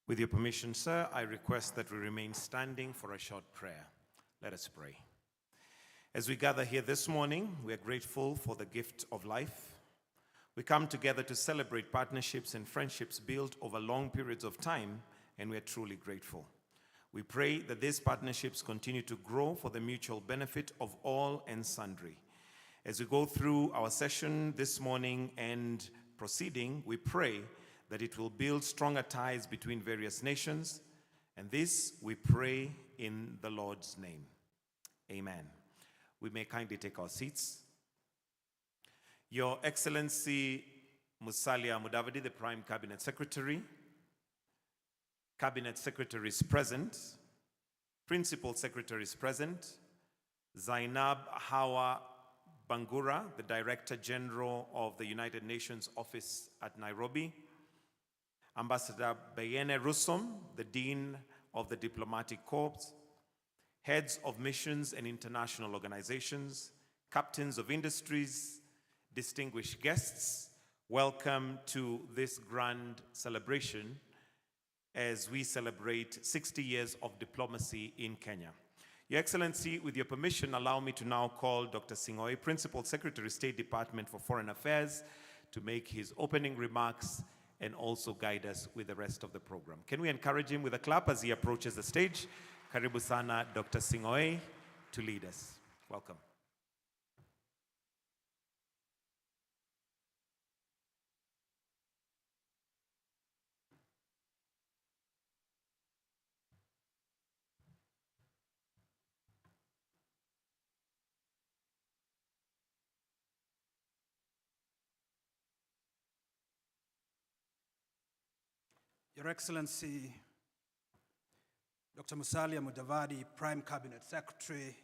With your permission, sir, I request that we remain standing for a short prayer. Let us pray. As we gather here this morning, we are grateful for the gift of life. We come together to celebrate partnerships and friendships built over long periods of time, and we are truly grateful. We pray that these partnerships continue to grow for the mutual benefit of all and sundry. As we go through our session this morning and proceeding, we pray that it will build stronger ties between various nations, and this we pray in the Lord's name. Amen. We may kindly take our seats. Your Excellency Musalia Mudavadi, the Prime Cabinet Secretary. Cabinet Secretary is present. Principal Secretary is present. Zainab Hawa Bangura, the Director General of the United Nations Office at Nairobi. Ambassador Bayene Rusom, the Dean of the Diplomatic Corps. Heads of missions and international organizations. Captains of industries. Distinguished guests, welcome to this grand celebration as we celebrate 60 years of diplomacy in Kenya. Your Excellency, with your permission, allow me to now call Dr. Sing'oei, Principal Secretary, State Department for Foreign Affairs, to make his opening remarks and also guide us with the rest of the program. Can we encourage him with a clap as he approaches the stage? Karibu sana, Dr. Sing'oei, to lead us. Welcome. Your Excellency, Dr. Musalia Mudavadi, Prime Cabinet Secretary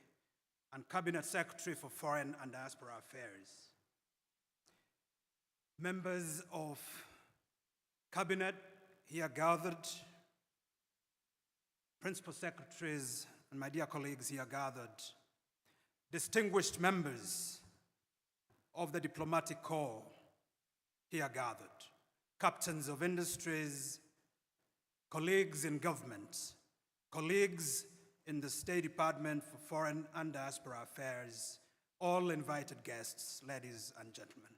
and Cabinet Secretary for Foreign and Diaspora Affairs. Members of Cabinet here gathered, Principal Secretaries and my dear colleagues here gathered, distinguished members of the Diplomatic Corps here gathered, captains of industries, colleagues in government, colleagues in the State Department for Foreign and Diaspora Affairs, all invited guests, ladies and gentlemen.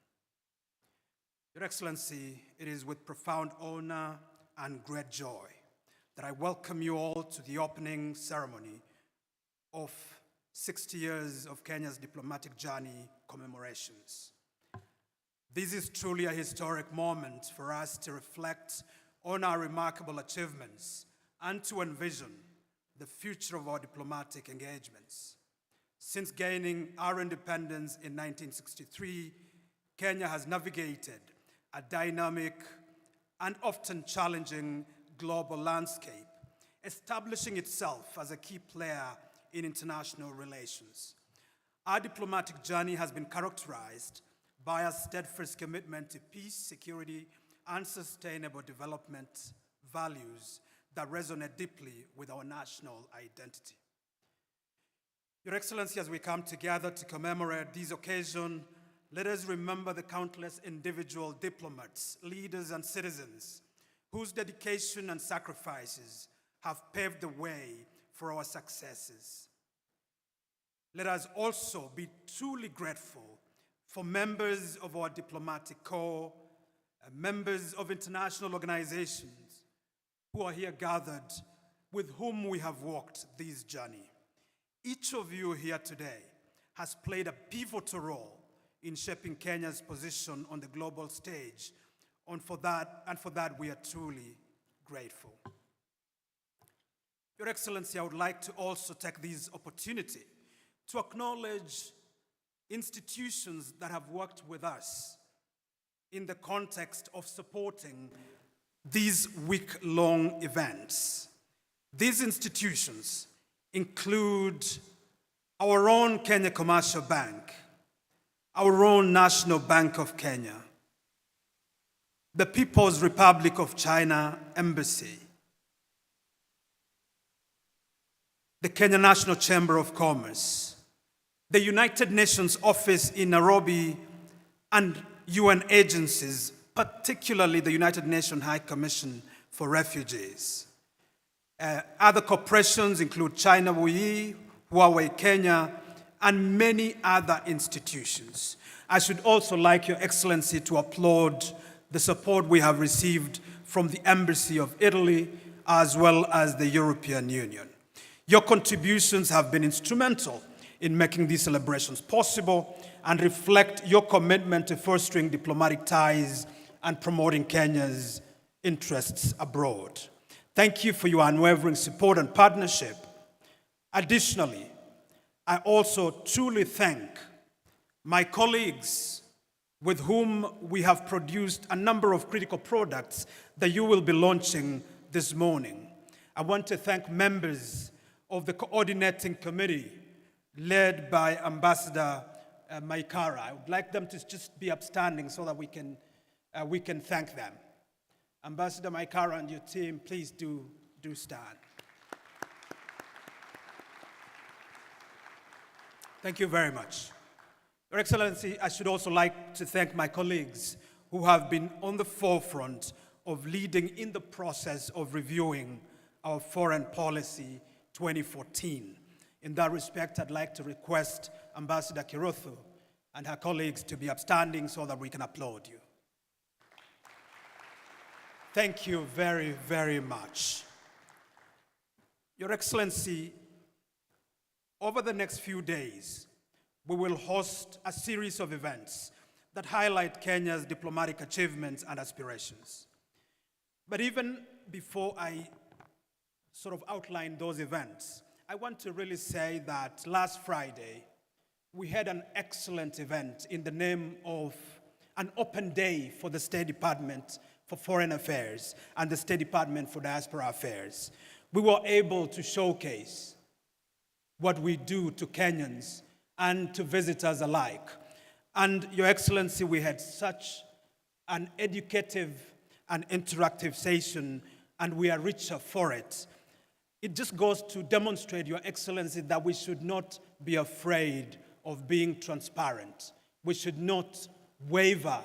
Your Excellency, it is with profound honor and great joy that I welcome you all to the opening ceremony of 60 years of Kenya's diplomatic journey commemorations. This is truly a historic moment for us to reflect on our remarkable achievements and to envision the future of our diplomatic engagements. Since gaining our independence in 1963, Kenya has navigated a dynamic and often challenging global landscape, establishing itself as a key player in international relations. Our diplomatic journey has been characterized by a steadfast commitment to peace, security, and sustainable development values that resonate deeply with our national identity. Your Excellency, as we come together to commemorate this occasion, let us remember the countless individual diplomats, leaders, and citizens whose dedication and sacrifices have paved the way for our successes. Let us also be truly grateful for members of our diplomatic corps, members of international organizations who are here gathered, with whom we have walked this journey. Each of you here today has played a pivotal role in shaping Kenya's position on the global stage, and for that we are truly grateful. Your Excellency, I would like to also take this opportunity to acknowledge institutions that have worked with us in the context of supporting these week-long events. These institutions include our own Kenya Commercial Bank, our own National Bank of Kenya, the People's Republic of China Embassy, the Kenya National Chamber of Commerce, the United Nations Office in Nairobi, and UN agencies, particularly the United Nations High Commission for refugees. Other corporations include China Wuyi, Huawei Kenya, and many other institutions. I should also like Your Excellency to applaud the support we have received from the Embassy of Italy as well as the European Union. Your contributions have been instrumental in making these celebrations possible and reflect your commitment to fostering diplomatic ties and promoting Kenya's interests abroad. Thank you for your unwavering support and partnership. Additionally, I also truly thank my colleagues with whom we have produced a number of critical products that you will be launching this morning. I want to thank members of the coordinating committee led by Ambassador Maikara. I would like them to just be upstanding so that we can thank them. Ambassador Maikara and your team, please do stand. Thank you very much. Your Excellency, I should also like to thank my colleagues who have been on the forefront of leading in the process of reviewing our foreign policy 2014. In that respect, I'd like to request Ambassador Kirothu and her colleagues to be upstanding so that we can applaud you. Thank you very, very much. Your Excellency, over the next few days, we will host a series of events that highlight Kenya's diplomatic achievements and aspirations. But even before I sort of outline those events, I want to really say that last Friday, we had an excellent event in the name of an open day for the State Department for Foreign Affairs and the State Department for Diaspora Affairs. We were able to showcase what we do to Kenyans and to visitors alike. And Your Excellency, we had such an educative and interactive session, and we are richer for it. It just goes to demonstrate, Your Excellency, that we should not be afraid of being transparent. We should not waver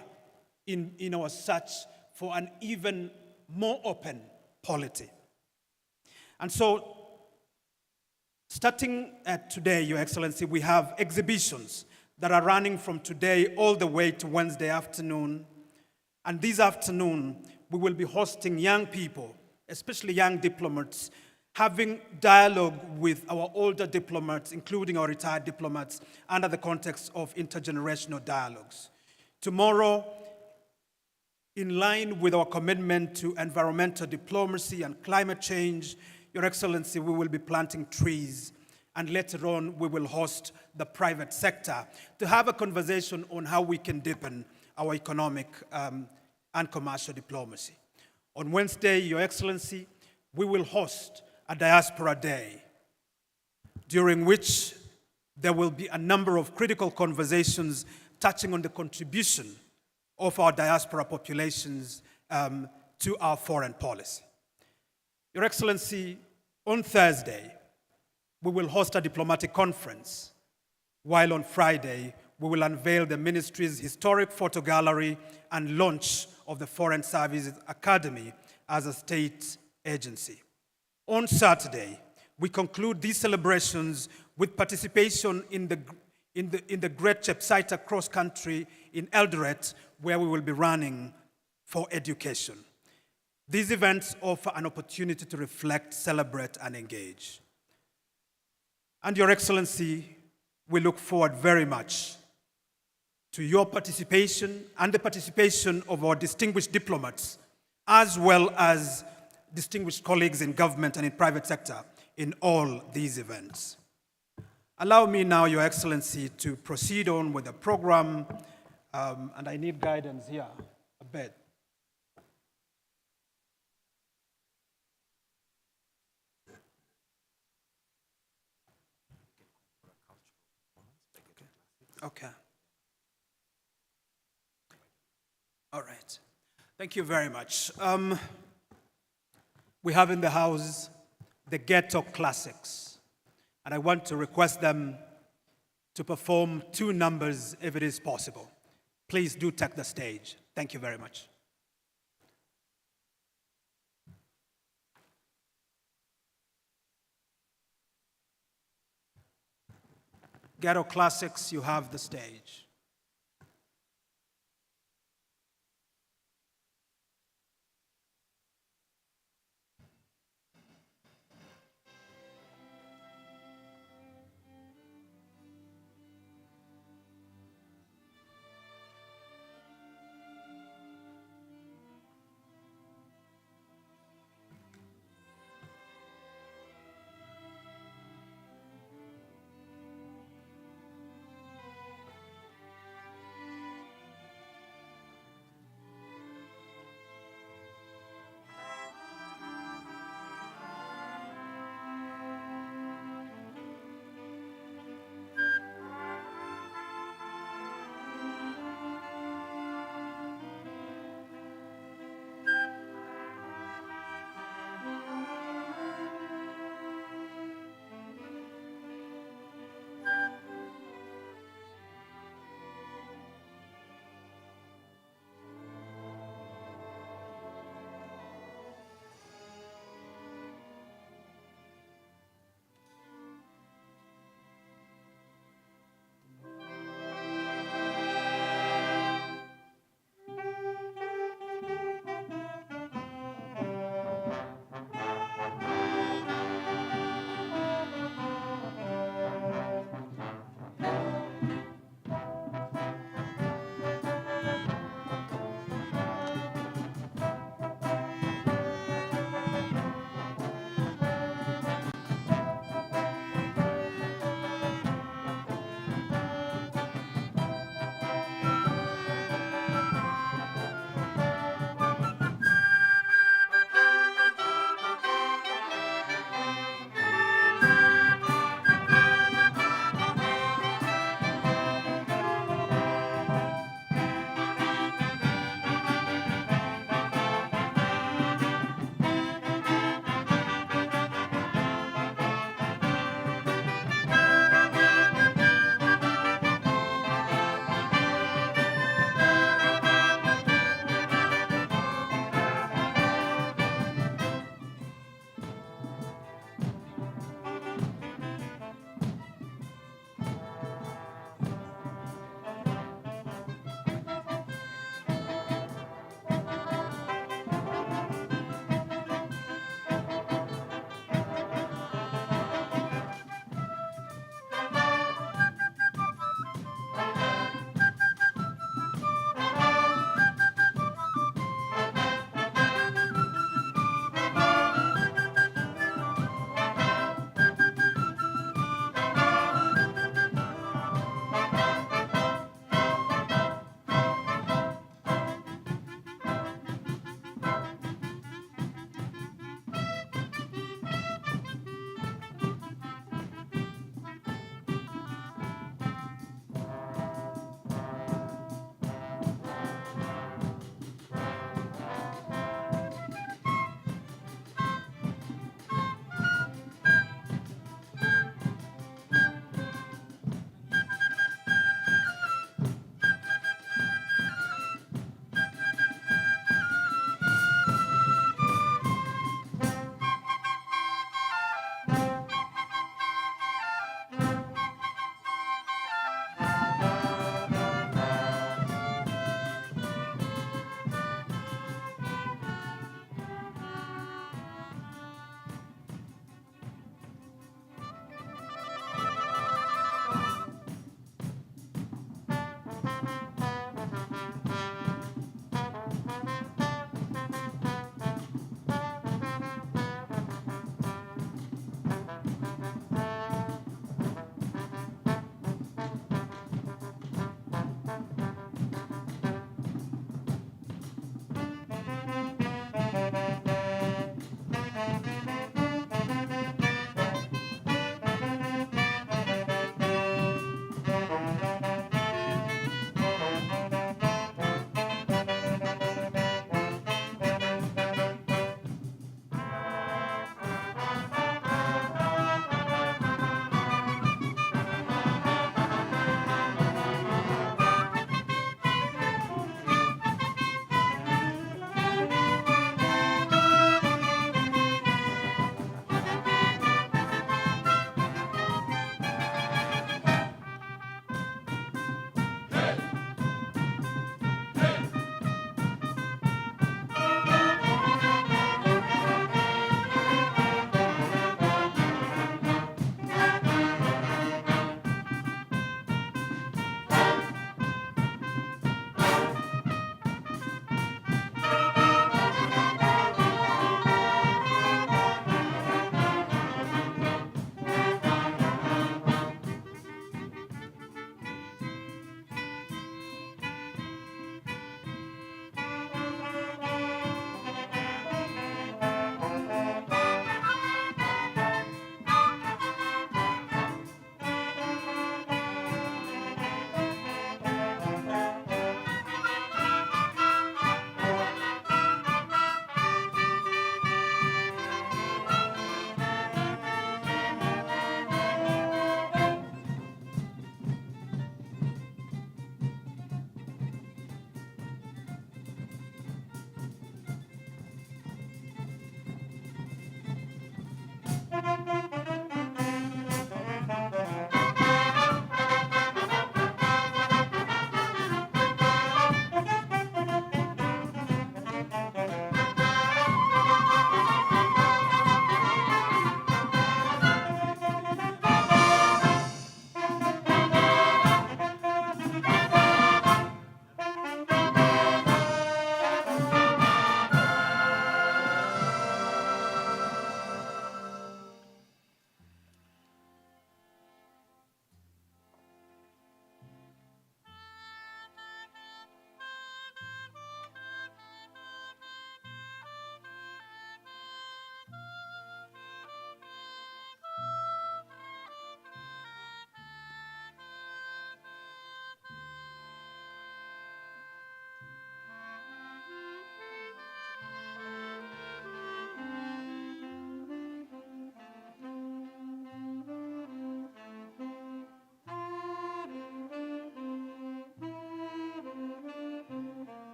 in our search for an even more open polity. And so, starting today, Your Excellency, we have exhibitions that are running from today all the way to Wednesday afternoon. And this afternoon, we will be hosting young people, especially young diplomats, having dialogue with our older diplomats, including our retired diplomats, under the context of intergenerational dialogues. Tomorrow, in line with our commitment to environmental diplomacy and climate change, Your Excellency, we will be planting trees, and later on we will host the private sector to have a conversation on how we can deepen our economic and commercial diplomacy. On Wednesday, Your Excellency, we will host a Diaspora Day, during which there will be a number of critical conversations touching on the contribution of our diaspora populations to our foreign policy. Your Excellency, on Thursday, we will host a diplomatic conference, while on Friday, we will unveil the ministry's historic photo gallery and launch of the Foreign Services Academy as a state agency. On Saturday, we conclude these celebrations with participation in the Great Chepsaita Cross Country in Eldoret, where we will be running for education. These events offer an opportunity to reflect, celebrate, and engage. And Your Excellency, we look forward very much to your participation and the participation of our distinguished diplomats, as well as distinguished colleagues in government and in private sector in all these events. Allow me now, Your Excellency, to proceed on with the program, and I need guidance here a bit. Okay. All right. Thank you very much. We have in the house the Ghetto Classics, and I want to request them to perform 2 numbers if it is possible. Please do take the stage. Thank you very much. Ghetto Classics, you have the stage.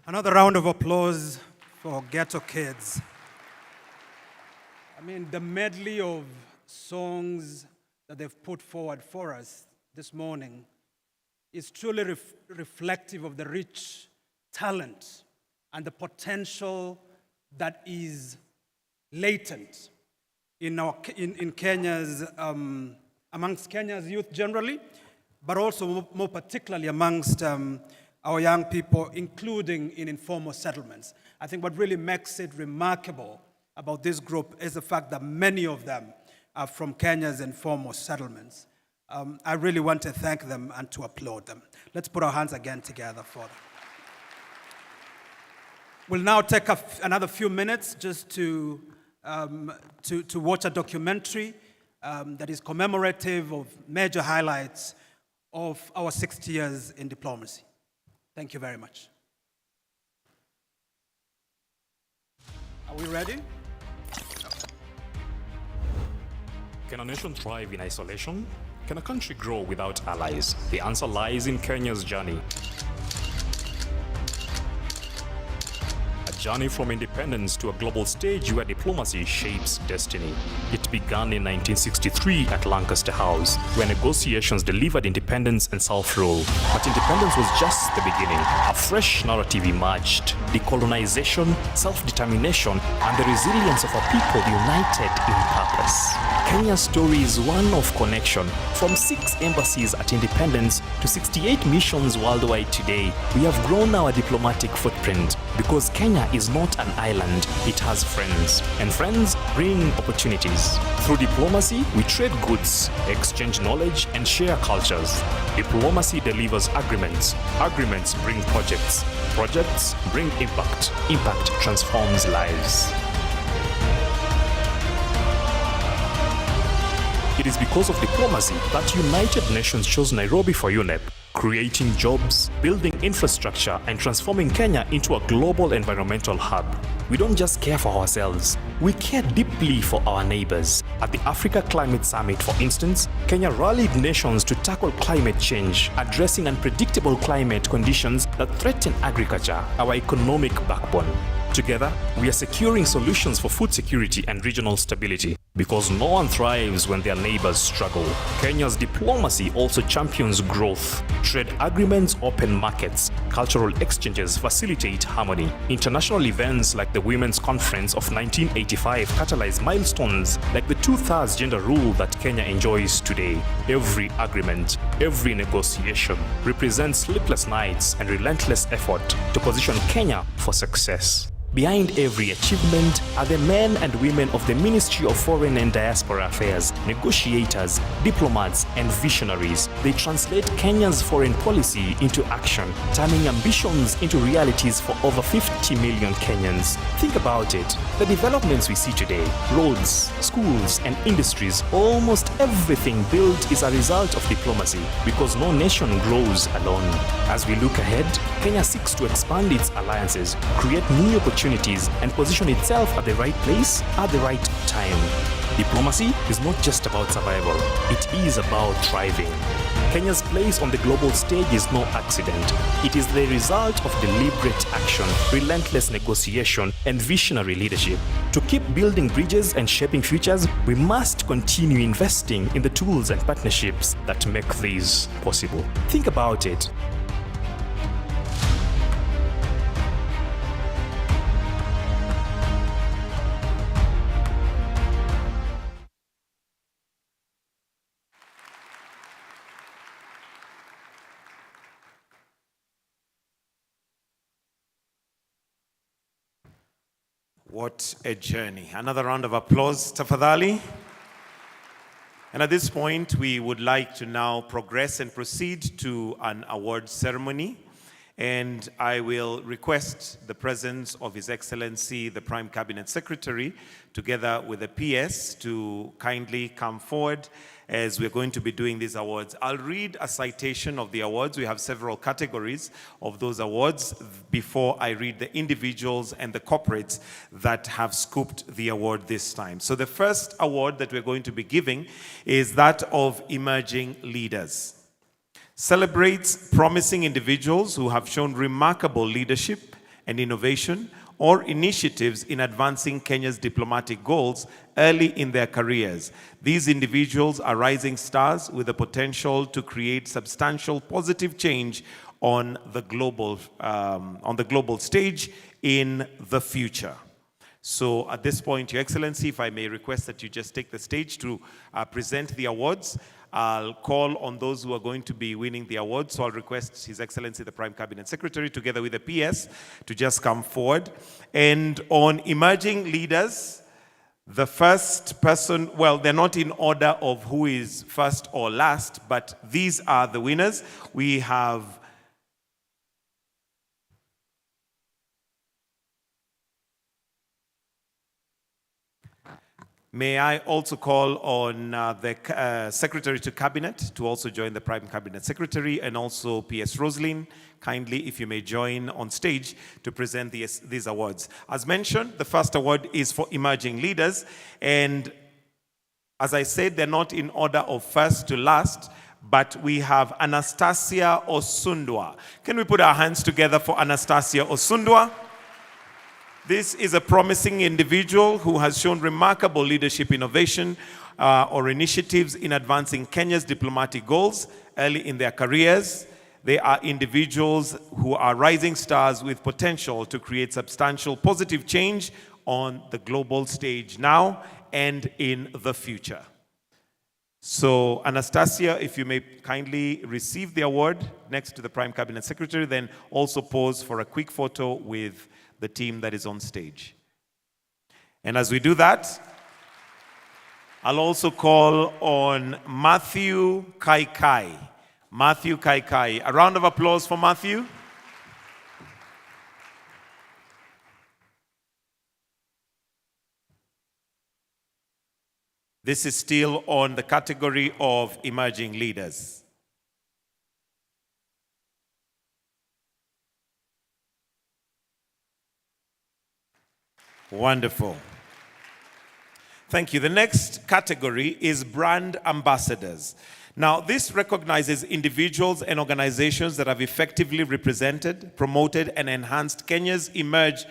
Another round of applause for Ghetto Kids. I mean, the medley of songs that they've put forward for us this morning is truly reflective of the rich talent and the potential that is latent in Kenya's, amongst Kenya's youth generally, but also more particularly amongst our young people, including in informal settlements. I think what really makes it remarkable about this group is the fact that many of them are from Kenya's informal settlements. I really want to thank them and to applaud them. Let's put our hands again together for them. We'll now take another few minutes just to watch a documentary that is commemorative of major highlights of our 60 years in diplomacy. Thank you very much. Are we ready? Can a nation thrive in isolation? Can a country grow without allies? The answer lies in Kenya's journey. A journey from independence to a global stage where diplomacy shapes destiny. It began in 1963 at Lancaster House, where negotiations delivered independence and self-rule. But independence was just the beginning. A fresh narrative emerged: decolonization, self-determination, and the resilience of a people united in purpose. Kenya's story is one of connection. From 6 embassies at independence to 68 missions worldwide today, we have grown our diplomatic footprint because Kenya is not an island, it has friends. And friends bring opportunities. Through diplomacy, we trade goods, exchange knowledge, and share cultures. Diplomacy delivers agreements. Agreements bring projects. Projects bring impact. Impact transforms lives. It is because of diplomacy that United Nations chose Nairobi for UNEP, creating jobs, building infrastructure, and transforming Kenya into a global environmental hub. We don't just care for ourselves, we care deeply for our neighbors. At the Africa Climate Summit, for instance, Kenya rallied nations to tackle climate change, addressing unpredictable climate conditions that threaten agriculture, our economic backbone. Together, we are securing solutions for food security and regional stability. Because no one thrives when their neighbors struggle. Kenya's diplomacy also champions growth. Trade agreements open markets. Cultural exchanges facilitate harmony. International events like the Women's Conference of 1985 catalyze milestones like the 2/3 gender rule that Kenya enjoys today. Every agreement, every negotiation represents sleepless nights and relentless effort to position Kenya for success. Behind every achievement are the men and women of the Ministry of Foreign and Diaspora Affairs, negotiators, diplomats, and visionaries. They translate Kenya's foreign policy into action, turning ambitions into realities for over 50 million Kenyans. Think about it. The developments we see today, roads, schools, and industries, almost everything built is a result of diplomacy, because no nation grows alone. As we look ahead, Kenya seeks to expand its alliances, create new opportunities, and position itself at the right place at the right time. Diplomacy is not just about survival, it is about thriving. Kenya's place on the global stage is no accident. It is the result of deliberate action, relentless negotiation, and visionary leadership. To keep building bridges and shaping futures, we must continue investing in the tools and partnerships that make these possible. Think about it. What a journey. Another round of applause, tafadhali. And at this point, we would like to now progress and proceed to an award ceremony. And I will request the presence of His Excellency, the Prime Cabinet Secretary, together with the PS, to kindly come forward as we're going to be doing these awards. I'll read a citation of the awards. We have several categories of those awards before I read the individuals and the corporates that have scooped the award this time. So the first award that we're going to be giving is that of Emerging Leaders. Celebrates promising individuals who have shown remarkable leadership and innovation, or initiatives in advancing Kenya's diplomatic goals early in their careers. These individuals are rising stars with the potential to create substantial positive change on the global stage in the future. So at this point, Your Excellency, if I may request that you just take the stage to present the awards. I'll call on those who are going to be winning the awards. So I'll request His Excellency, the Prime Cabinet Secretary, together with the PS, to just come forward. And on emerging leaders, the first person, well, they're not in order of who is first or last, but these are the winners. We have May I also call on the Secretary to Cabinet to also join the Prime Cabinet Secretary, and also PS Roslyn, kindly if you may join on stage to present these awards. As mentioned, the first award is for emerging leaders, and as I said, they're not in order of first to last, but we have Anastasia Osundwa. Can we put our hands together for Anastasia Osundwa? This is a promising individual who has shown remarkable leadership innovation or initiatives in advancing Kenya's diplomatic goals early in their careers. They are individuals who are rising stars with potential to create substantial positive change on the global stage now and in the future. So, Anastasia, if you may kindly receive the award next to the Prime Cabinet Secretary, then also pose for a quick photo with the team that is on stage. And as we do that, I'll also call on Matthew Kaikai. Matthew Kaikai. A round of applause for Matthew. This is still on the category of emerging leaders. Wonderful. Thank you. The next category is brand ambassadors. Now, this recognizes individuals and organizations that have effectively represented, promoted, and enhanced Kenya's image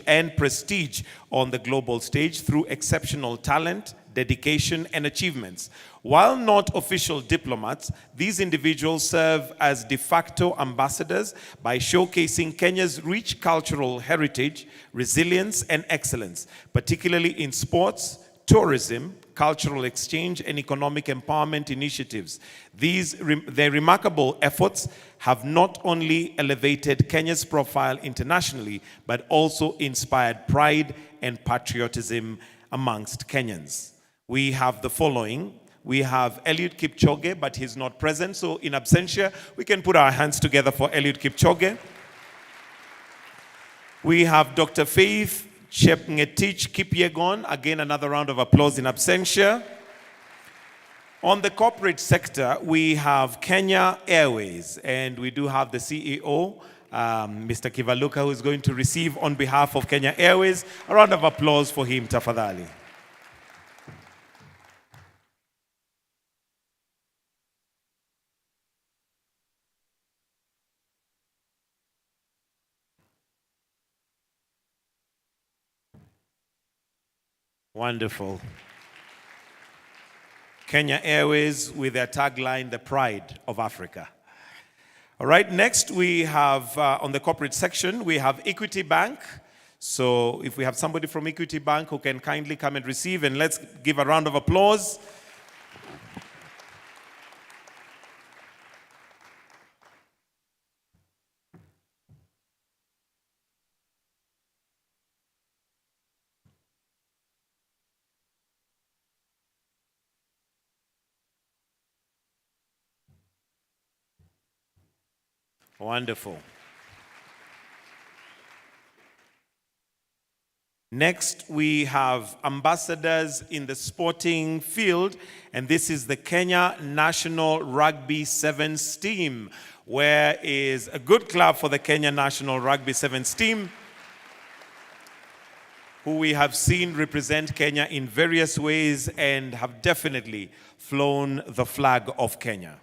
and prestige on the global stage through exceptional talent, dedication, and achievements. While not official diplomats, these individuals serve as de facto ambassadors by showcasing Kenya's rich cultural heritage, resilience, and excellence, particularly in sports, tourism, cultural exchange, and economic empowerment initiatives. Their remarkable efforts have not only elevated Kenya's profile internationally, but also inspired pride and patriotism amongst Kenyans. We have the following. We have Eliud Kipchoge, but he's not present, so in absentia, we can put our hands together for Eliud Kipchoge. We have Dr. Faith Chepngetich Kipyegon, again another round of applause in absentia. On the corporate sector, we have Kenya Airways, and we do have the CEO, Mr. Kivaluka, who is going to receive on behalf of Kenya Airways. A round of applause for him, tafadhali. Wonderful. Kenya Airways with their tagline, the pride of Africa. All right, next we have, on the corporate section, we have Equity Bank. So if we have somebody from Equity Bank who can kindly come and receive, and let's give a round of applause. Wonderful. Next, we have ambassadors in the sporting field, and this is the Kenya National Rugby Sevens team, where is a good clap for the Kenya National Rugby Sevens team, who we have seen represent Kenya in various ways and have definitely flown the flag of Kenya.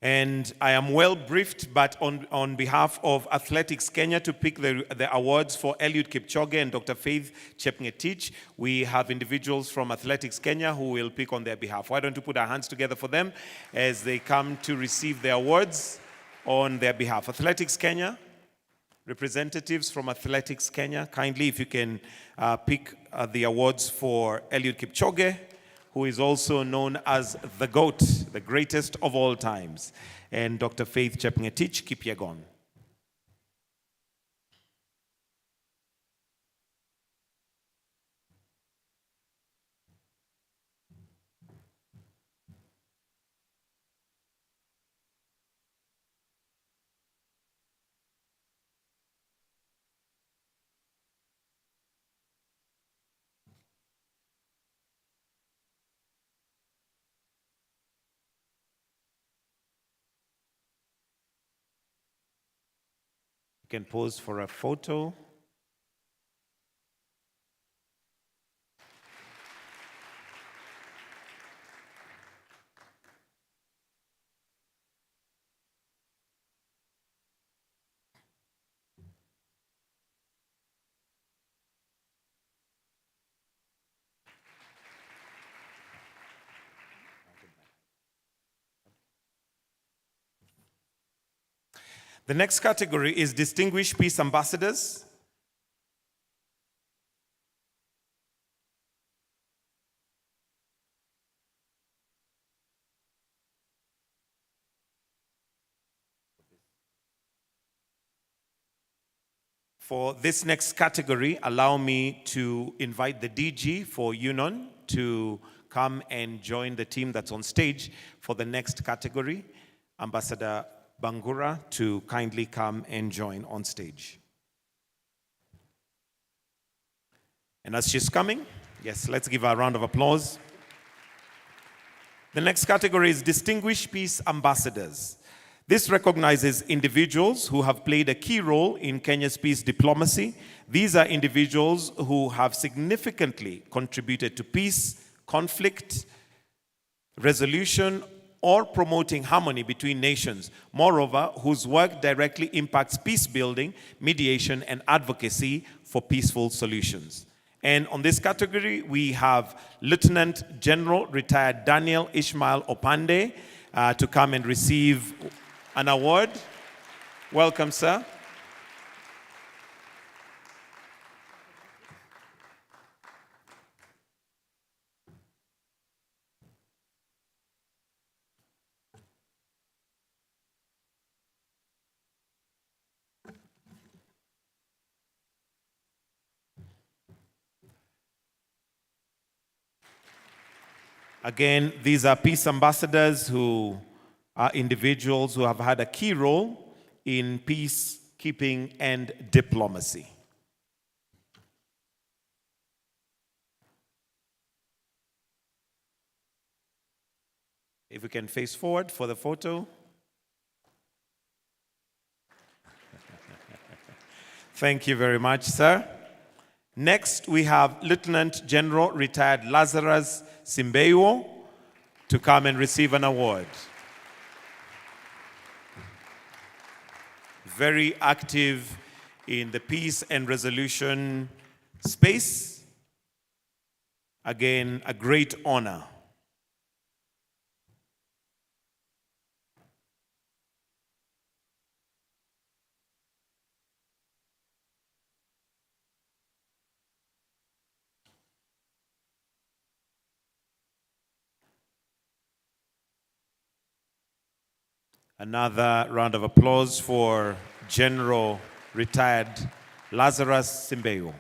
And I am well briefed, but on behalf of Athletics Kenya to pick the awards for Eliud Kipchoge and Dr. Faith Chepngetich, we have individuals from Athletics Kenya who will pick on their behalf. Why don't we put our hands together for them as they come to receive their awards on their behalf. Athletics Kenya, representatives from Athletics Kenya, kindly if you can pick the awards for Eliud Kipchoge, who is also known as the GOAT, the greatest of all times, and Dr. Faith Chepngetich Kipyegon. You can pose for a photo. The next category is Distinguished Peace Ambassadors. For this next category, allow me to invite the DG for UNON to come and join the team that's on stage for the next category. Ambassador Bangura to kindly come and join on stage. And as she's coming, yes, let's give her a round of applause. The next category is Distinguished Peace Ambassadors. This recognizes individuals who have played a key role in Kenya's peace diplomacy. These are individuals who have significantly contributed to peace, conflict, resolution, or promoting harmony between nations. Moreover, whose work directly impacts peace building, mediation, and advocacy for peaceful solutions. And on this category, we have Lieutenant General retired Daniel Ishmael Opande to come and receive an award. Welcome, sir. Again, these are peace ambassadors who are individuals who have had a key role in peacekeeping and diplomacy. If we can face forward for the photo. Thank you very much, sir. Next, we have Lieutenant General retired Lazarus Simbeiwo to come and receive an award. Very active in the peace and resolution space. Again, a great honor. Another round of applause for General retired Lazarus Simbeiwo.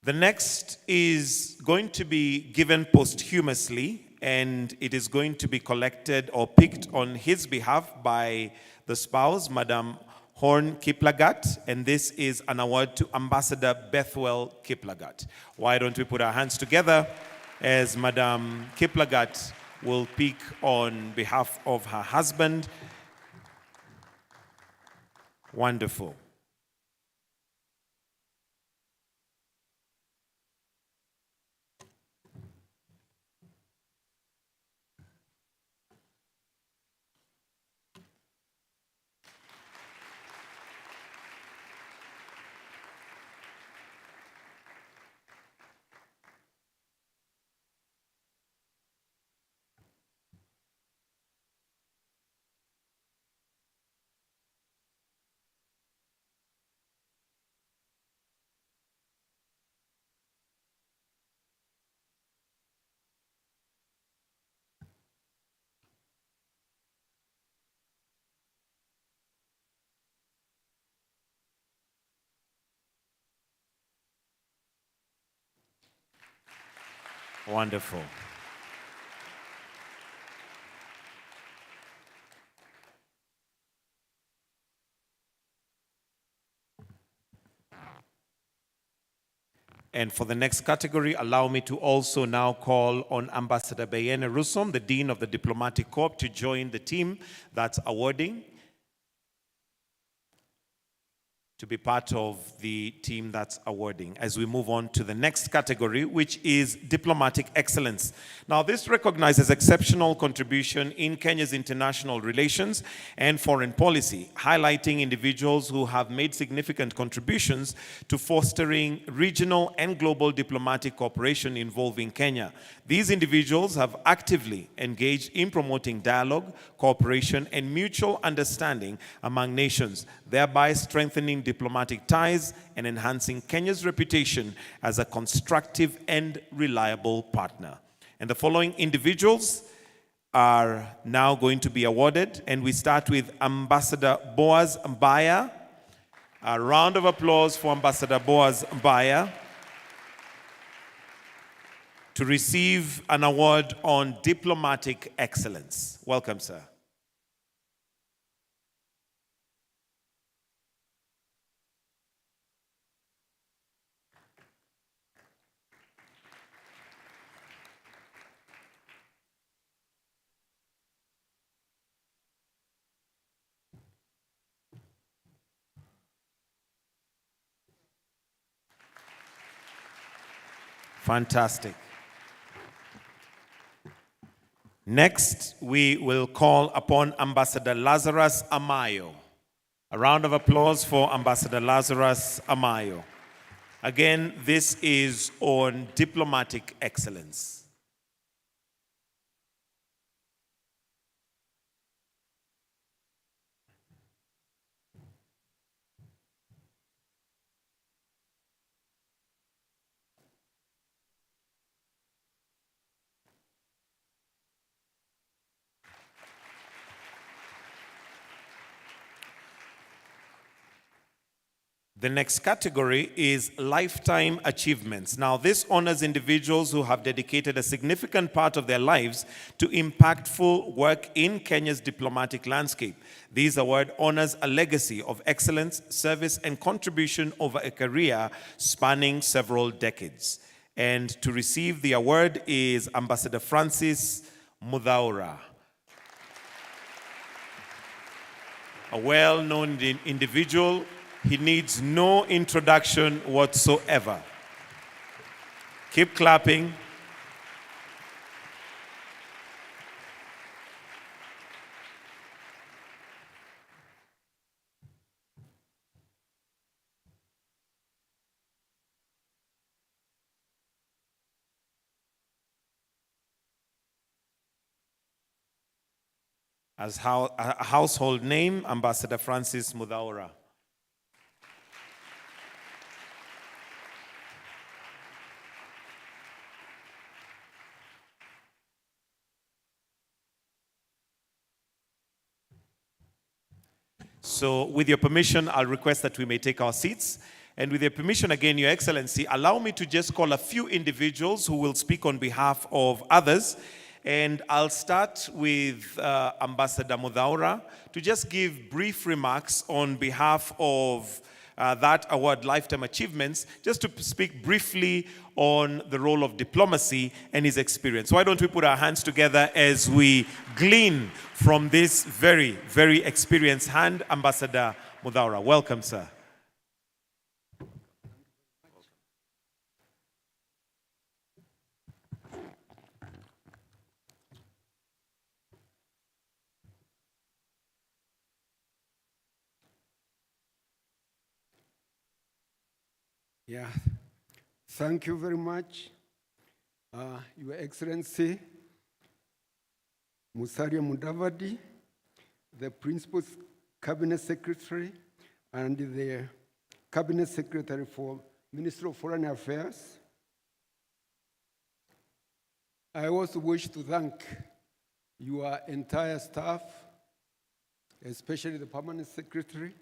The next is going to be given posthumously, and it is going to be collected or picked on his behalf by the spouse, Madam Horn Kiplagat, and this is an award to Ambassador Bethwell Kiplagat. Why don't we put our hands together as Madam Kiplagat will pick on behalf of her husband. Wonderful. Wonderful. And for the next category, allow me to also now call on Ambassador Bayene Rusom, the Dean of the Diplomatic Corps, to join the team that's awarding, to be part of the team that's awarding as we move on to the next category, which is diplomatic excellence. Now, this recognizes exceptional contribution in Kenya's international relations and foreign policy, highlighting individuals who have made significant contributions to fostering regional and global diplomatic cooperation involving Kenya. These individuals have actively engaged in promoting dialogue, cooperation, and mutual understanding among nations, thereby strengthening diplomatic ties and enhancing Kenya's reputation as a constructive and reliable partner. And the following individuals are now going to be awarded, and we start with Ambassador Boaz Mbaya. A round of applause for Ambassador Boaz Mbaya to receive an award on diplomatic excellence. Welcome, sir. Fantastic. Next, we will call upon Ambassador Lazarus Amayo. A round of applause for Ambassador Lazarus Amayo. Again, this is on diplomatic excellence. The next category is lifetime achievements. Now, this honors individuals who have dedicated a significant part of their lives to impactful work in Kenya's diplomatic landscape. This award honors a legacy of excellence, service, and contribution over a career spanning several decades. And to receive the award is Ambassador Francis Mudhaura, a well-known individual. He needs no introduction whatsoever. Keep clapping. As a household name, Ambassador Francis Mudhaura. So with your permission, I'll request that we may take our seats. And with your permission again, Your Excellency, allow me to just call a few individuals who will speak on behalf of others. And I'll start with Ambassador Mudhaura to just give brief remarks on behalf of that award, Lifetime Achievements, just to speak briefly on the role of diplomacy and his experience. Why don't we put our hands together as we glean from this very, very experienced hand, Ambassador Mudhaura. Welcome, sir. Yeah, thank you very much, Your Excellency, Musalia Mudavadi, the Principal Cabinet Secretary, and the Cabinet Secretary for Ministry of Foreign Affairs. I also wish to thank your entire staff, especially the Permanent Secretary,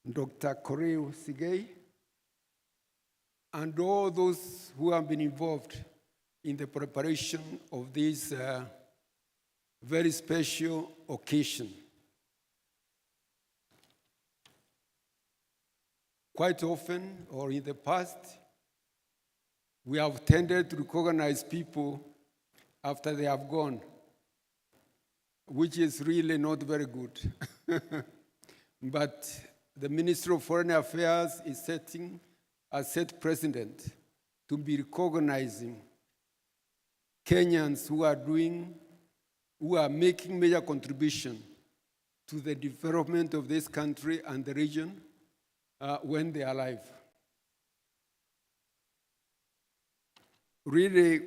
Dr. Koreu Sigei, and all those who have been involved in the preparation of this very special occasion. Quite often, or in the past, we have tended to recognize people after they have gone, which is really not very good. But the Ministry of Foreign Affairs is setting a set precedent to be recognizing Kenyans who are making major contribution to the development of this country and the region when they are alive. Really,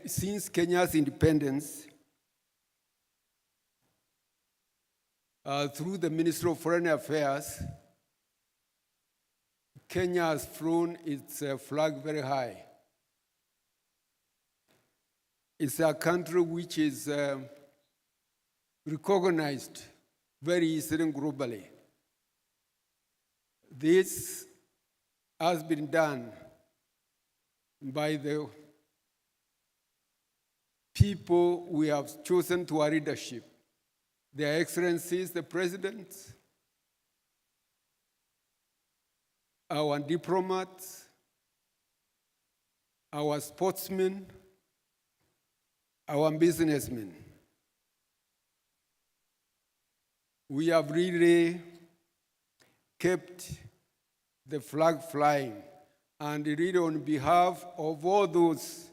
since Kenya's independence, through the Ministry of Foreign Affairs, Kenya has flown its flag very high. It's a country which is recognized very easily globally. This has been done by the people we have chosen to our leadership. Their Excellencies, the President, our diplomats, our sportsmen, our businessmen. We have really kept the flag flying, and really on behalf of all those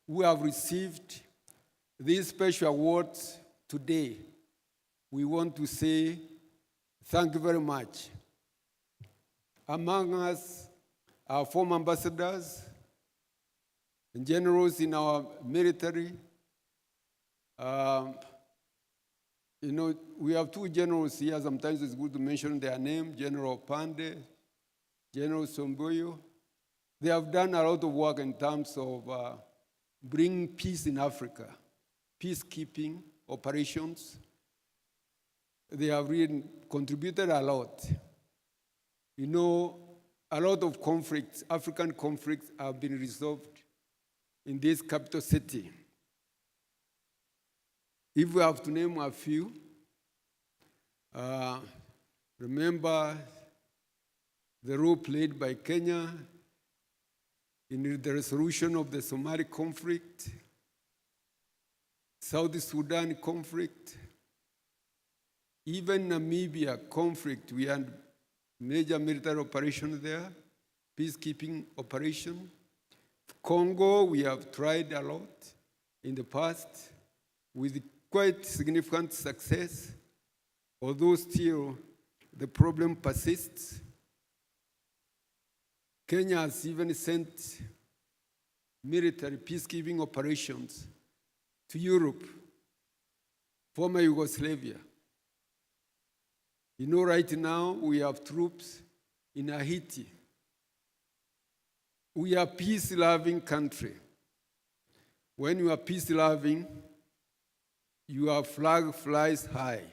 who have received these special awards today, we want to say thank you very much. Among us are former ambassadors and generals in our military. We have two generals here. Sometimes it's good to mention their name, General Pande, General Somboyo. They have done a lot of work in terms of bringing peace in Africa, peacekeeping operations. They have really contributed a lot. A lot of conflicts, African conflicts, have been resolved in this capital city. If we have to name a few, remember the role played by Kenya in the resolution of the Somali conflict, South Sudan conflict, even Namibia conflict. We had major military operation there, peacekeeping operation. Congo, we have tried a lot in the past with quite significant success, although still the problem persists. Kenya has even sent military peacekeeping operations to Europe, former Yugoslavia. Right now we have troops in Haiti. We are a peace-loving country. When you are peace-loving, your flag flies high.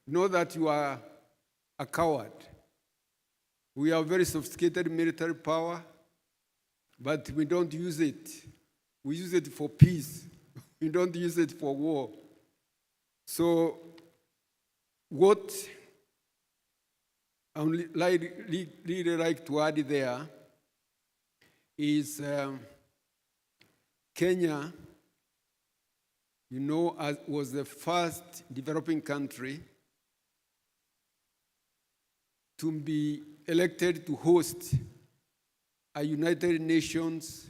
Know that you are a coward. We have very sophisticated military power, but we don't use it. We use it for peace. We don't use it for war. So what I would really like to add there is Kenya, was the first developing country to be elected to host a United Nations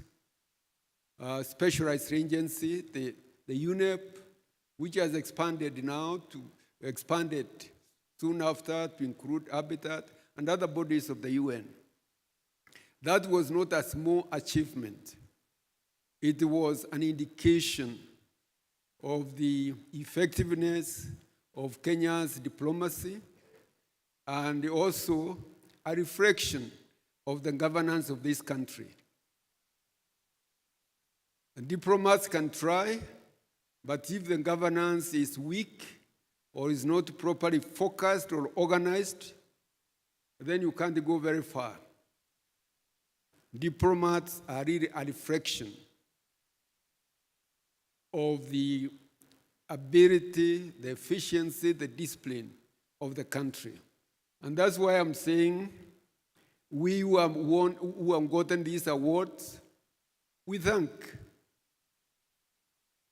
specialized agency, the UNEP, which has expanded soon after to include Habitat and other bodies of the UN. That was not a small achievement. It was an indication of the effectiveness of Kenya's diplomacy and also a reflection of the governance of this country. And diplomats can try, but if the governance is weak or is not properly focused or organized, then you can't go very far. Diplomats are really a reflection of the ability, the efficiency, the discipline of the country. And that's why I'm saying we who have gotten these awards, we thank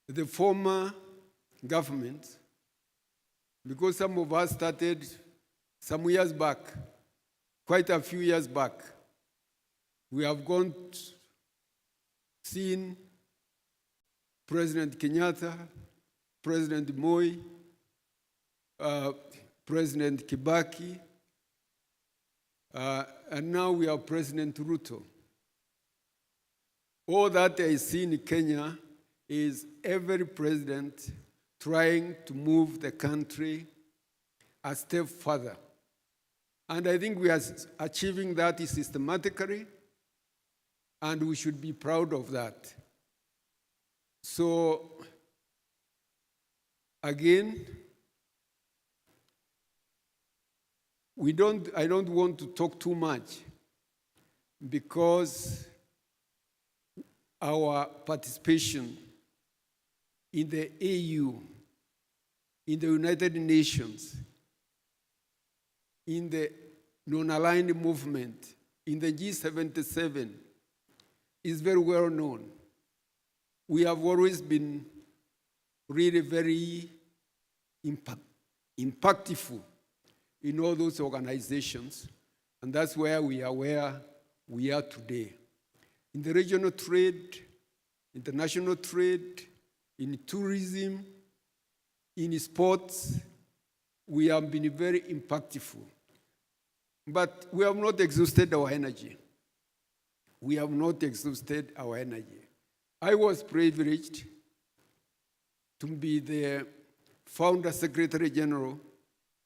the former government, because some of us started some years back, quite a few years back. We have seen President Kenyatta, President Moi, President Kibaki, and now we have President Ruto. All that I see in Kenya is every president trying to move the country a step further. And I think we are achieving that systematically, and we should be proud of that. So, again, I don't want to talk too much because our participation in the AU, in the United Nations, in the non-aligned movement, in the G77, is very well known. We have always been really very impactful in all those organizations, and that's where we are today. In the regional trade, international trade, in tourism, in sports, we have been very impactful. But we have not exhausted our energy. We have not exhausted our energy. I was privileged to be the founder secretary general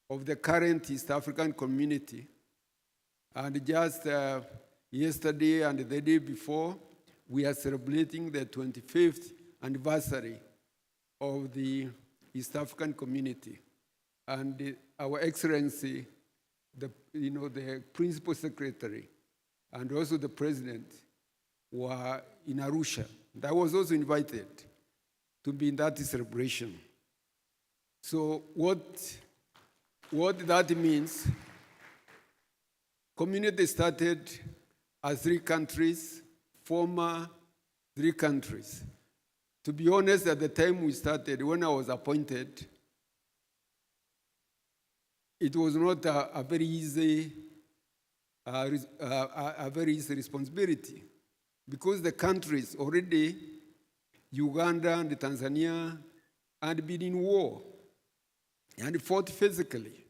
of the current East African community. And just yesterday and the day before, we are celebrating the 25th anniversary of the East African community. And Our Excellency, the principal secretary, and also the president were in Arusha. And I was also invited to be in that celebration. So what that means, community started as 3 countries, former 3 countries. To be honest, at the time we started, when I was appointed, it was not a very easy responsibility, because the countries already, Uganda and Tanzania, had been in war and fought physically.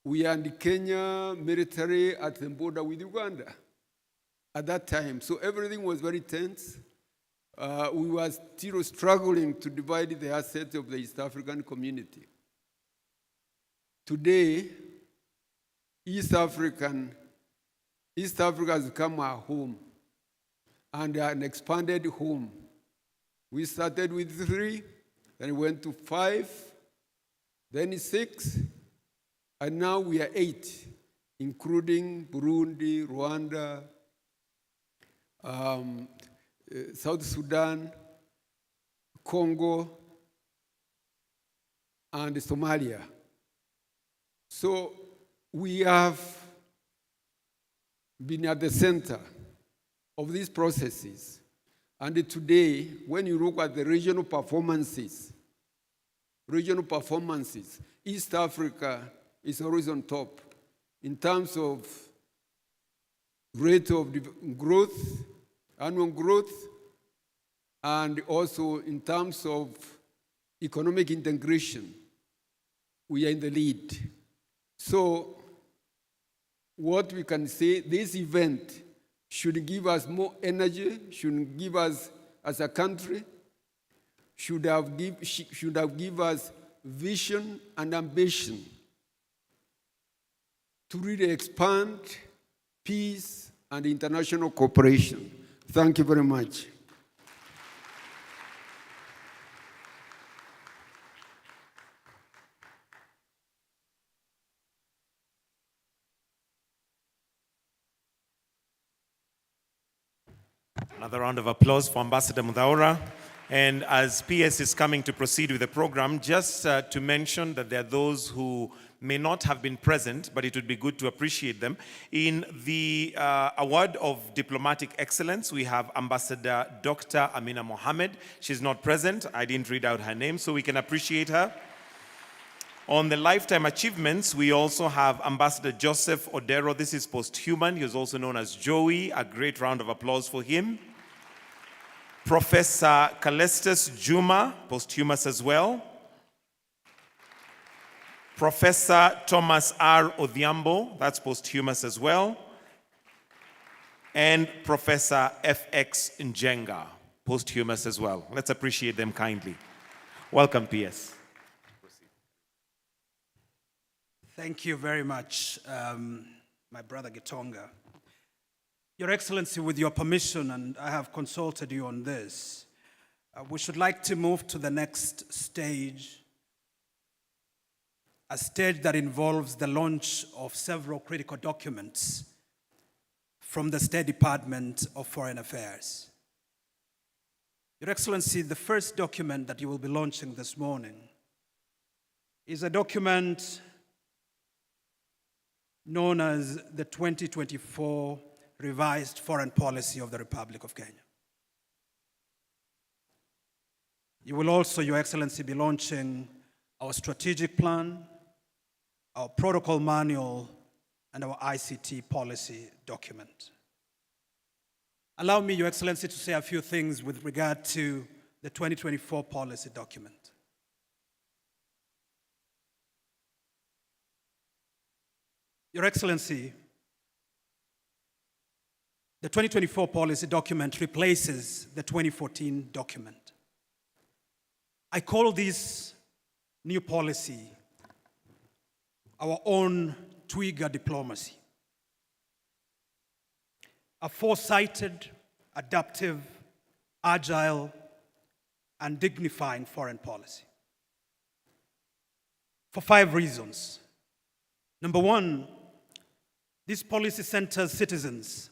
We had Kenya military at the border with Uganda at that time, so everything was very tense. We were still struggling to divide the assets of the East African community. Today, East Africa has become our home, and an expanded home. We started with 3, then went to 5, then 6, and now we are 8, including Burundi, Rwanda, South Sudan, Congo, and Somalia. So we have been at the center of these processes. And today, when you look at the regional performances, East Africa is always on top in terms of rate of growth, annual growth, and also in terms of economic integration. We are in the lead. So what we can say, this event should give us more energy, should give us, as a country, should have give us vision and ambition to really expand peace and international cooperation. Thank you very much. Another round of applause for Ambassador Mudhaura. And as PS is coming to proceed with the program, just to mention that there are those who may not have been present, but it would be good to appreciate them. In the Award of Diplomatic Excellence, we have Ambassador Dr. Amina Mohammed. She's not present. I didn't read out her name, so we can appreciate her. On the Lifetime Achievements, we also have Ambassador Joseph Odero. This is posthuman. He is also known as Joey. A great round of applause for him. Professor Calestus Juma, posthumous as well. Professor Thomas R. Odhiambo, that's posthumous as well. And Professor F.X. Njenga, posthumous as well. Let's appreciate them kindly. Welcome, PS. Thank you very much, my brother Gitonga. Your Excellency, with your permission, and I have consulted you on this, we should like to move to the next stage, a stage that involves the launch of several critical documents from the State Department of Foreign Affairs. Your Excellency, the first document that you will be launching this morning is a document known as the 2024 Revised Foreign Policy of the Republic of Kenya. You will also, Your Excellency, be launching our strategic plan, our protocol manual, and our ICT policy document. Allow me, Your Excellency, to say a few things with regard to the 2024 policy document. Your Excellency, the 2024 policy document replaces the 2014 document. I call this new policy our own Twiga diplomacy, a foresighted, adaptive, agile, and dignifying foreign policy. For 5 reasons. Number 1, this policy centers citizens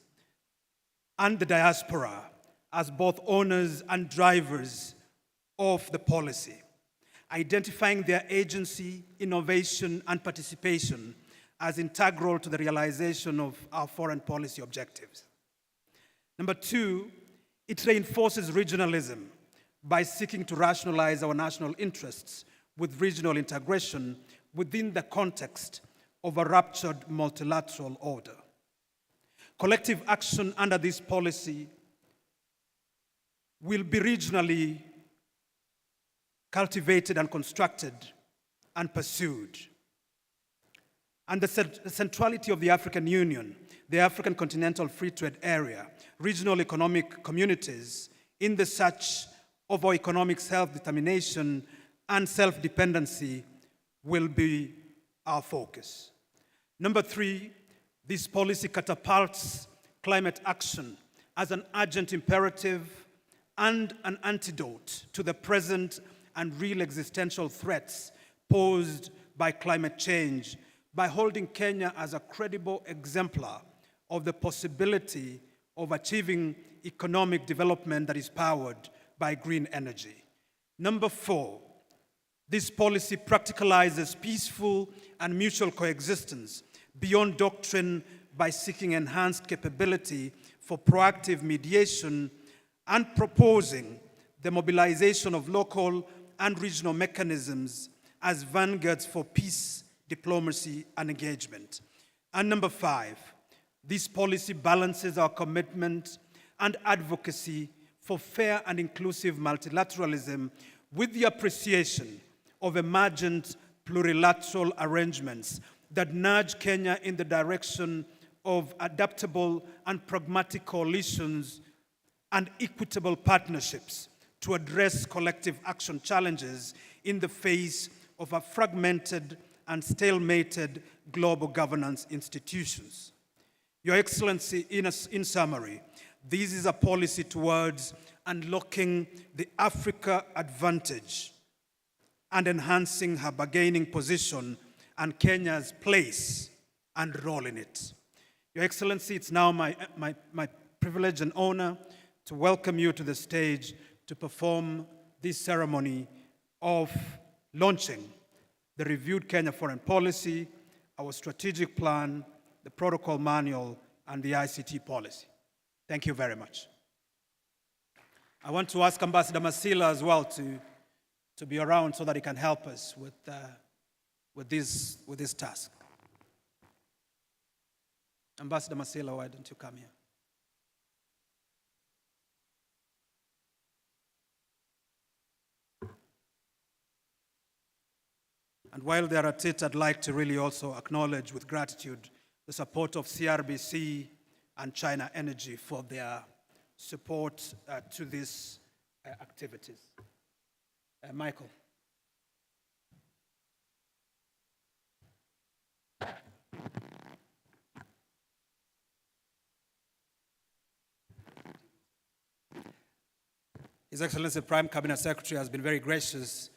and the diaspora as both owners and drivers of the policy, identifying their agency, innovation, and participation as integral to the realization of our foreign policy objectives. Number 2, it reinforces regionalism by seeking to rationalize our national interests with regional integration within the context of a ruptured multilateral order. Collective action under this policy will be regionally cultivated and constructed and pursued. And the centrality of the African Union, the African Continental Free Trade Area, regional economic communities in the search of our economic self-determination and self-dependency will be our focus. Number 3, this policy catapults climate action as an urgent imperative and an antidote to the present and real existential threats posed by climate change by holding Kenya as a credible exemplar of the possibility of achieving economic development that is powered by green energy. Number 4, this policy practicalizes peaceful and mutual coexistence beyond doctrine by seeking enhanced capability for proactive mediation and proposing the mobilization of local and regional mechanisms as vanguards for peace, diplomacy, and engagement. And number 5, this policy balances our commitment and advocacy for fair and inclusive multilateralism with the appreciation of emergent plurilateral arrangements that nudge Kenya in the direction of adaptable and pragmatic coalitions and equitable partnerships to address collective action challenges in the face of a fragmented and stalemated global governance institutions. Your Excellency, in summary, this is a policy towards unlocking the Africa advantage and enhancing her bargaining position and Kenya's place and role in it. Your Excellency, it's now my privilege and honor to welcome you to the stage to perform this ceremony of launching the reviewed Kenya foreign policy, our strategic plan, the protocol manual, and the ICT policy. Thank you very much. I want to ask Ambassador Masila as well to be around so that he can help us with this task. Ambassador Masila, why don't you come here? And while they're at it, I'd like to really also acknowledge with gratitude the support of CRBC and China Energy for their support to these activities. Michael. His Excellency Prime Cabinet Secretary has been very gracious,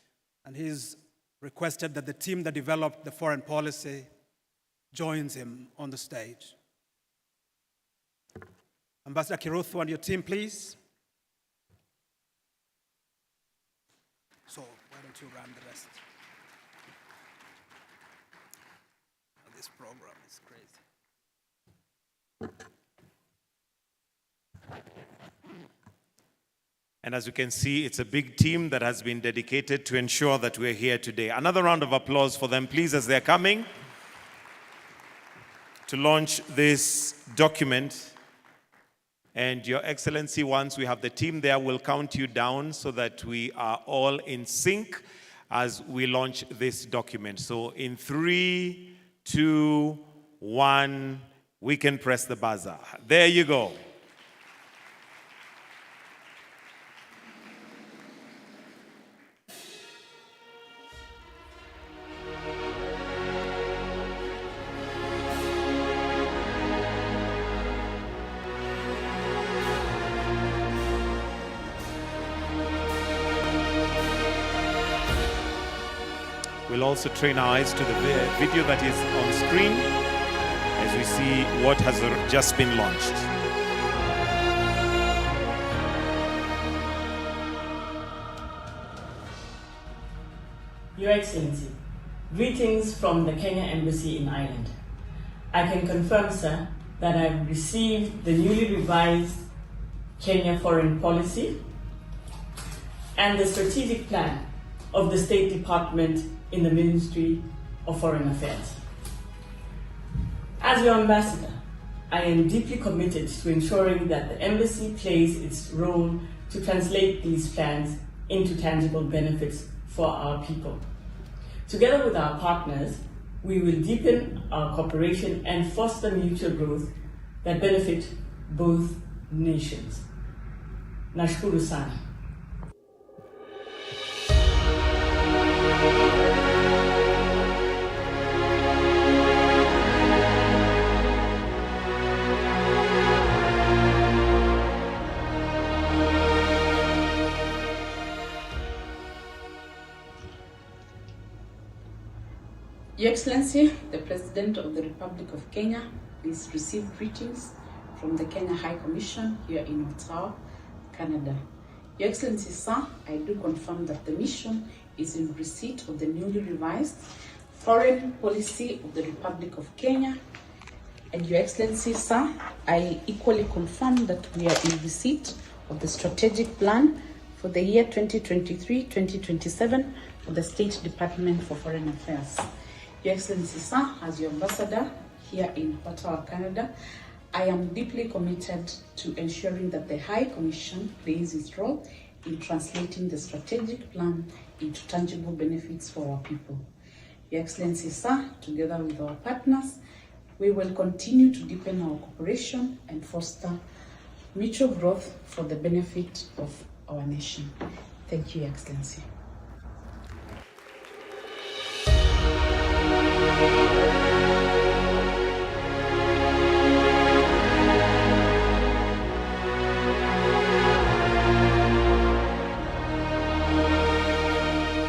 and he's requested that the team that developed the foreign policy joins him on the stage. Ambassador Kiruthu and your team, please. So why don't you run the rest? This program is crazy. And as you can see, it's a big team that has been dedicated to ensure that we're here today. Another round of applause for them, please, as they're coming to launch this document. And Your Excellency, once we have the team there, we'll count you down so that we are all in sync as we launch this document. So in 3, 2, 1, we can press the buzzer. There you go. We'll also train our eyes to the video that is on screen as we see what has just been launched. Your Excellency, greetings from the Kenya Embassy in Ireland. I can confirm, sir, that I've received the newly revised Kenya foreign policy and the strategic plan of the State Department in the Ministry of Foreign Affairs. As your ambassador, I am deeply committed to ensuring that the embassy plays its role to translate these plans into tangible benefits for our people. Together with our partners, we will deepen our cooperation and foster mutual growth that benefit both nations. Nashukuru sana. Your Excellency, the President of the Republic of Kenya, please receive greetings from the Kenya High Commission here in Ottawa, Canada. Your Excellency, sir, I do confirm that the mission is in receipt of the newly revised foreign policy of the Republic of Kenya. And Your Excellency, sir, I equally confirm that we are in receipt of the strategic plan for the year 2023-2027 for the State Department for Foreign Affairs. Your Excellency, sir, as your ambassador here in Ottawa, Canada, I am deeply committed to ensuring that the High Commission plays its role in translating the strategic plan into tangible benefits for our people. Your Excellency, sir, together with our partners, we will continue to deepen our cooperation and foster mutual growth for the benefit of our nation. Thank you, Your Excellency.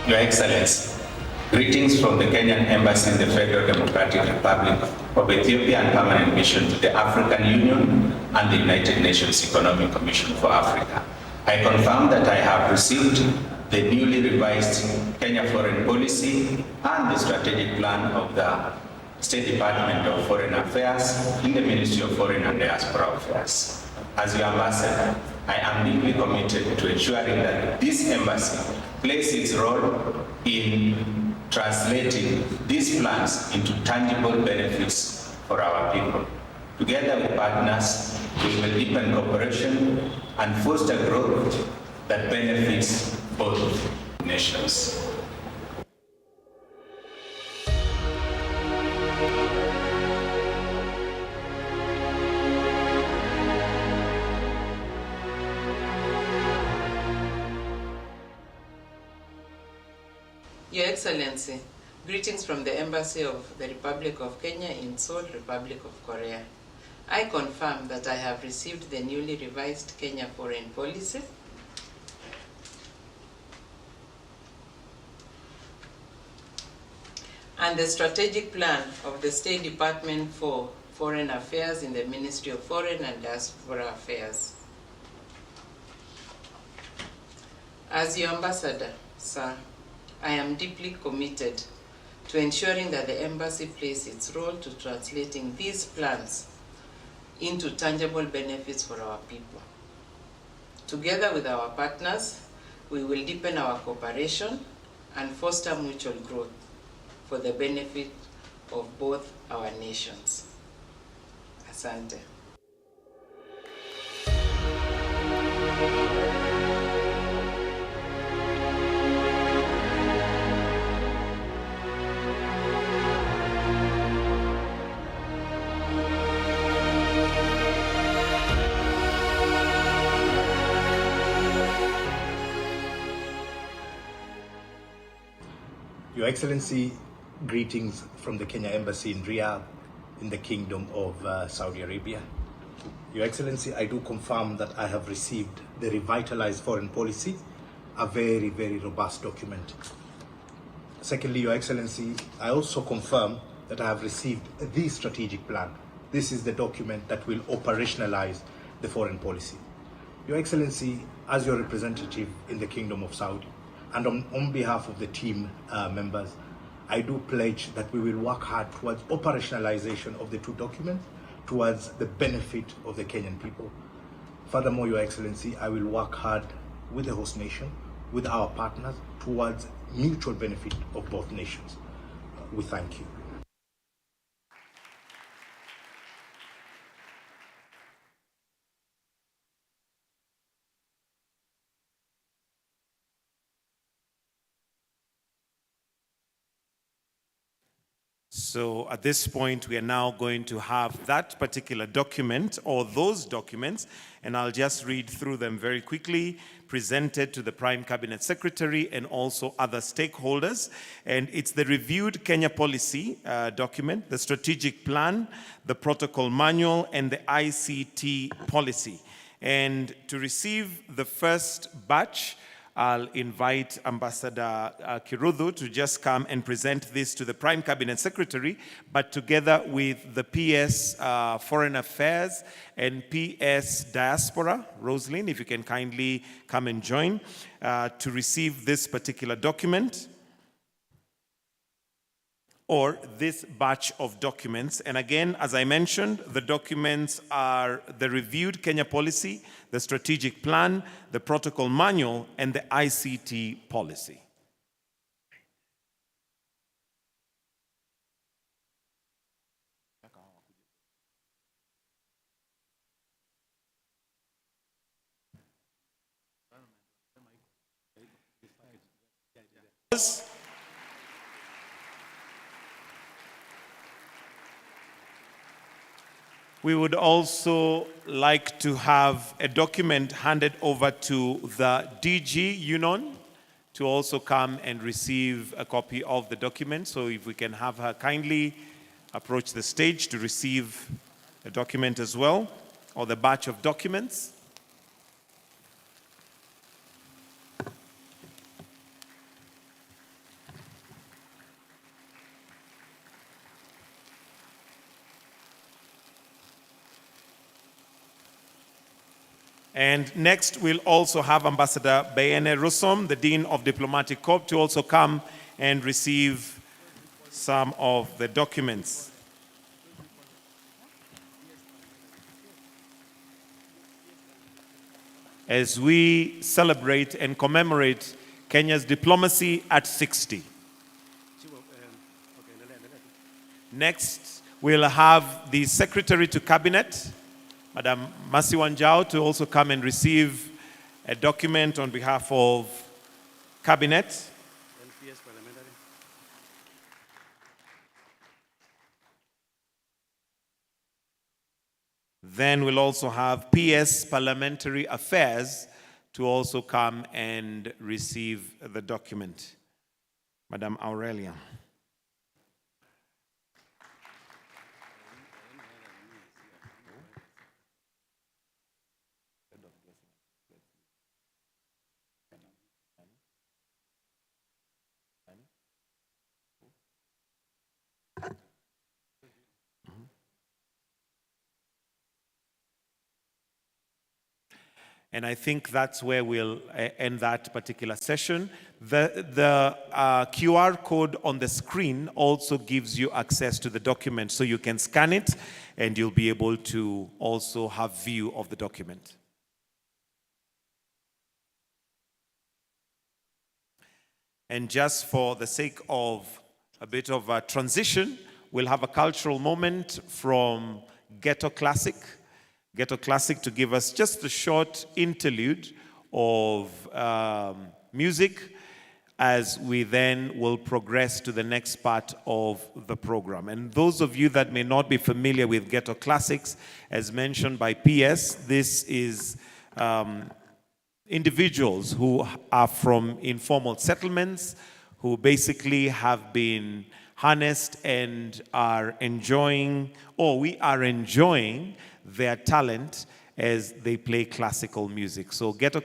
Your Excellency, Greetings from the Kenyan Embassy in the Federal Democratic Republic of Ethiopia and Permanent Mission to the African Union and the United Nations Economic Commission for Africa. I confirm that I have received the newly revised Kenya Foreign Policy and the strategic plan of the State Department of Foreign Affairs in the Ministry of Foreign and Diaspora Affairs. As your ambassador, I am deeply committed to ensuring that this embassy plays its role in translating these plans into tangible benefits for our people. Together with partners, we will deepen cooperation and foster growth that benefits both nations. Your Excellency, greetings from the Embassy of the Republic of Kenya in Seoul, Republic of Korea. I confirm that I have received the newly revised Kenya Foreign Policy and the strategic plan of the State Department for Foreign Affairs in the Ministry of Foreign and Diaspora Affairs. As your ambassador, sir, I am deeply committed to ensuring that the embassy plays its role to translating these plans into tangible benefits for our people. Together with our partners, we will deepen our cooperation and foster mutual growth for the benefit of both our nations. Asante. Your Excellency, greetings from the Kenya Embassy in Riyadh in the Kingdom of Saudi Arabia. Your Excellency, I do confirm that I have received the revitalized foreign policy, a very, very robust document. Secondly, Your Excellency, I also confirm that I have received the strategic plan. This is the document that will operationalize the foreign policy. Your Excellency, as your representative in the Kingdom of Saudi, and on behalf of the team members, I do pledge that we will work hard towards operationalization of the two documents towards the benefit of the Kenyan people. Furthermore, Your Excellency, I will work hard with the host nation, with our partners, towards mutual benefit of both nations. We thank you. So at this point, we are now going to have that particular document or those documents, and I'll just read through them very quickly, presented to the Prime Cabinet Secretary and also other stakeholders. And it's the reviewed Kenya policy document, the strategic plan, the protocol manual, and the ICT policy. And to receive the first batch, I'll invite Ambassador Kirudhu to just come and present this to the Prime Cabinet Secretary, but together with the PS Foreign Affairs and PS Diaspora. Rosalind, if you can kindly come and join to receive this particular document or this batch of documents. And again, as I mentioned, the documents are the reviewed Kenya policy, the strategic plan, the protocol manual, and the ICT policy. We would also like to have a document handed over to the DG Yunon to also come and receive a copy of the document. So if we can have her kindly approach the stage to receive the document as well, or the batch of documents. And next, we'll also have Ambassador Bayene Rusom, the Dean of Diplomatic Corps, to also come and receive some of the documents. As we celebrate and commemorate Kenya's diplomacy at 60. Next, we'll have the Secretary to Cabinet, Madam Masi Wanjao, to also come and receive a document on behalf of Cabinet. Then we'll also have PS Parliamentary Affairs to also come and receive the document. Madam Aurelia. And I think that's where we'll end that particular session. The QR code on the screen also gives you access to the document, so you can scan it and you'll be able to also have view of the document. And just for the sake of a bit of a transition, we'll have a cultural moment from Ghetto Classic to give us just a short interlude of music as we then will progress to the next part of the program. And those of you that may not be familiar with Ghetto Classics, as mentioned by PS, this is individuals who are from informal settlements, who basically have been harnessed and are enjoying, or we are enjoying, their talent as they play classical music. So Ghetto